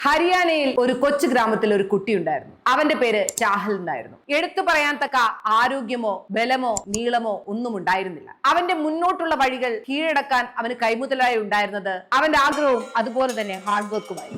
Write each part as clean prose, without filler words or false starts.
ഹരിയാനയിൽ ഒരു കൊച്ചു ഗ്രാമത്തിൽ ഒരു കുട്ടി ഉണ്ടായിരുന്നു. അവന്റെ പേര് ചാഹൽ എന്നായിരുന്നു. എടുത്തു പറയാൻ തക്ക ആരോഗ്യമോ ബലമോ നീളമോ ഒന്നും ഉണ്ടായിരുന്നില്ല. അവന്റെ മുന്നോട്ടുള്ള വഴികൾ കീഴടക്കാൻ അവന് കൈമുതലായി ഉണ്ടായിരുന്നത് അവന്റെ ആഗ്രഹവും അതുപോലെ തന്നെ ഹാർഡ് വർക്കുമായി.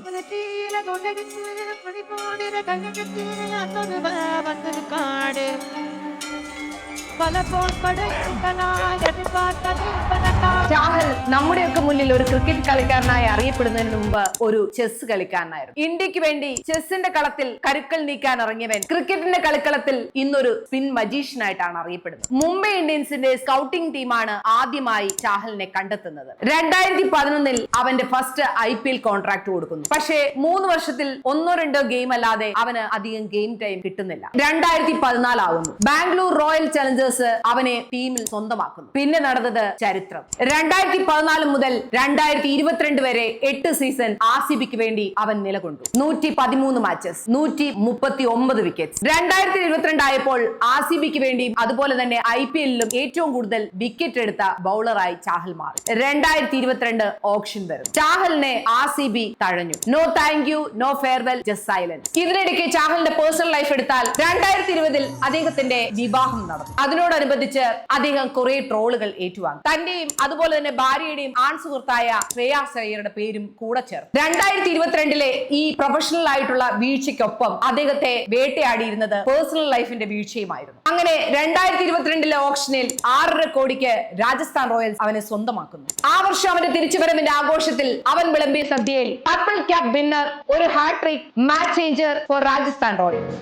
ചാഹൽ നമ്മുടെയൊക്കെ മുന്നിൽ ഒരു ക്രിക്കറ്റ് കളിക്കാരനായി അറിയപ്പെടുന്നതിന് മുമ്പ് ഒരു ചെസ് കളിക്കാരനായിരുന്നു. ഇന്ത്യക്ക് വേണ്ടി ചെസ്സിന്റെ കളത്തിൽ കരുക്കൾ നീക്കാൻ ഇറങ്ങിയവൻ ക്രിക്കറ്റിന്റെ കളിക്കളത്തിൽ ഇന്നൊരു സ്പിൻ മജീഷ്യനായിട്ടാണ് അറിയപ്പെടുന്നത്. മുംബൈ ഇന്ത്യൻസിന്റെ സ്കൗട്ടിംഗ് ടീമാണ് ആദ്യമായി ചാഹലിനെ കണ്ടെത്തുന്നത്. 2011 അവന്റെ ഫസ്റ്റ് IPL കോൺട്രാക്ട് കൊടുക്കുന്നു. പക്ഷേ 3 വർഷത്തിൽ 1-2 ഗെയിം അല്ലാതെ അവന് അധികം ഗെയിം ടൈം കിട്ടുന്നില്ല. 2014 ആവുന്നു. ബാംഗ്ലൂർ റോയൽ ചലഞ്ചേഴ്സ് അവനെ ടീമിൽ സ്വന്തമാക്കുന്നു. പിന്നെ നടന്നത് ചരിത്രം. 2014 മുതൽ 2022 വരെ 8 സീസൺ RCBക്ക് വേണ്ടി അവൻ നിലകൊണ്ടു. 113 മാച്ചസ്, 139 വിക്കറ്റ്സ്. 2022 ആയപ്പോൾ RCBക്ക് വേണ്ടിയും അതുപോലെ തന്നെ IPLലും ഏറ്റവും കൂടുതൽ വിക്കറ്റ് എടുത്ത ബൗളറായി ചാഹൽ മാറി. 2022 ഓപ്ഷൻ വരും. ചാഹലിനെ RCB തഴഞ്ഞു. No thank you, no farewell, just silence. ഇതിനിടയ്ക്ക് ചാഹലിന്റെ പേഴ്സണൽ ലൈഫ് എടുത്താൽ 2020 അദ്ദേഹത്തിന്റെ വിവാഹം നടന്നു. അതിനോടനുബന്ധിച്ച് അദ്ദേഹം കുറെ ട്രോളുകൾ ഏറ്റുവാങ്ങി. തന്റെയും അതുപോലെ തന്നെ ഭാര്യയുടെയും ആൺ സുഹൃത്തായ ശ്രേയാസ് അയ്യരുടെ പേരും കൂടെ ചേർന്നു. 2022 ഈ പ്രൊഫഷണൽ ആയിട്ടുള്ള വീഴ്ചയ്ക്കൊപ്പം അദ്ദേഹത്തെ വേട്ടയാടിയിരുന്നത് പേഴ്സണൽ ലൈഫിന്റെ വീഴ്ചയുമായിരുന്നു. അങ്ങനെ 2022 ഓപ്ഷനിൽ 6.5 കോടിക്ക് രാജസ്ഥാൻ റോയൽസ് അവനെ സ്വന്തമാക്കുന്നു. ആ വർഷം അവന്റെ തിരിച്ചുവരവിന്റെ ആഘോഷത്തിൽ അവൻ വിളമ്പിയ സദ്യയിൽ പർപ്പിൾ ക്യാപ് വിന്നർ, ഒരു hat trick, match changer for Rajasthan Royals.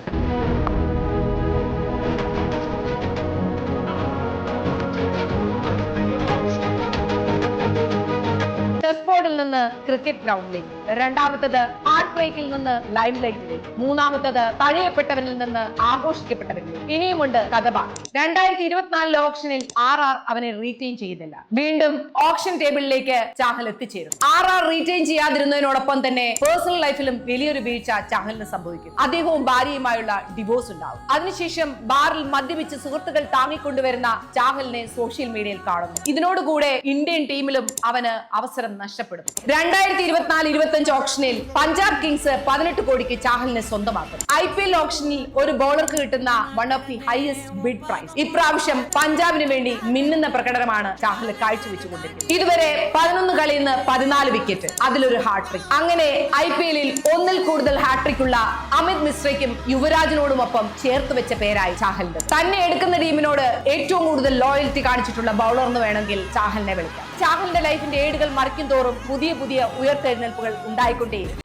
Chess ബോർഡിൽ നിന്ന് ക്രിക്കറ്റ് ഗ്രൗണ്ടിലേക്ക്, രണ്ടാമത്തത് ഹാർട്ട് ബ്രേക്കിൽ നിന്ന് ലൈം ലൈറ്റിലേക്ക്, മൂന്നാമത്തത് തഴയപ്പെട്ടവനിൽ നിന്ന് ആഘോഷിക്കപ്പെട്ടവനിലേക്ക്. ഇനിയുമുണ്ട് കഥ. 2024 ഓപ്ഷനിൽ RR അവനെ റീറ്റെയിൻ ചെയ്തില്ല. വീണ്ടും ഓപ്ഷൻ ടേബിളിലേക്ക് ചാഹൽ എത്തിച്ചേരും. RR റീറ്റെയിൻ ചെയ്യാതിരുന്നതിനോടൊപ്പം തന്നെ പേഴ്സണൽ ലൈഫിലും വലിയൊരു വീഴ്ച ചാഹലിന് സംഭവിക്കും. അദ്ദേഹവും ഭാര്യയുമായുള്ള ഡിവോഴ്സ് ഉണ്ടാവും. അതിനുശേഷം ബാറിൽ മദ്യപിച്ച് സുഹൃത്തുക്കൾ താങ്ങിക്കൊണ്ടുവരുന്ന ചാഹലിനെ സോഷ്യൽ മീഡിയയിൽ കാണുന്നു. ഇതിനോടുകൂടെ ഇന്ത്യൻ ടീമിലും അവന് അവസരം നഷ്ടപ്പെടും. 2024-25 ഓപ്ഷനിൽ പഞ്ചാബ് കിങ്സ് 18 കോടിക്ക് ചാഹലിനെ സ്വന്തമാക്കും. IPL ഓപ്ഷനിൽ ഒരു ബോളർക്ക് കിട്ടുന്ന one of the highest bid price. ഇപ്രാവശ്യം പഞ്ചാബിന് വേണ്ടി മിന്നുന്ന പ്രകടനമാണ് ചാഹൽ കാഴ്ചവെച്ചുകൊണ്ടിരിക്കുന്നത്. ഇതുവരെ 11 കളിയിൽ നിന്ന് 14 വിക്കറ്റ്, അതിലൊരു ഹാട്രിക്. അങ്ങനെ IPLൽ ഒന്നിൽ കൂടുതൽ ഹാട്രിക് ഉള്ള അമിത് മിശ്രയ്ക്കും യുവരാജിനോടുമൊപ്പം ചേർത്ത് വെച്ച പേരായി ചാഹലിന്റെ. തന്നെ എടുക്കുന്ന ടീമിനോട് ഏറ്റവും കൂടുതൽ ലോയൽറ്റി കാണിച്ചിട്ടുള്ള ബൗളർ എന്ന് വേണമെങ്കിൽ ചാഹലിനെ വിളിക്കാം. ചാഹലിന്റെ ലൈഫിന്റെ ഏടുകൾ മറിക്കും തോറും പുതിയ ഉയർത്തെഴുന്നേൽപ്പുകൾ ഉണ്ടായിക്കൊണ്ടേയിരിക്കും.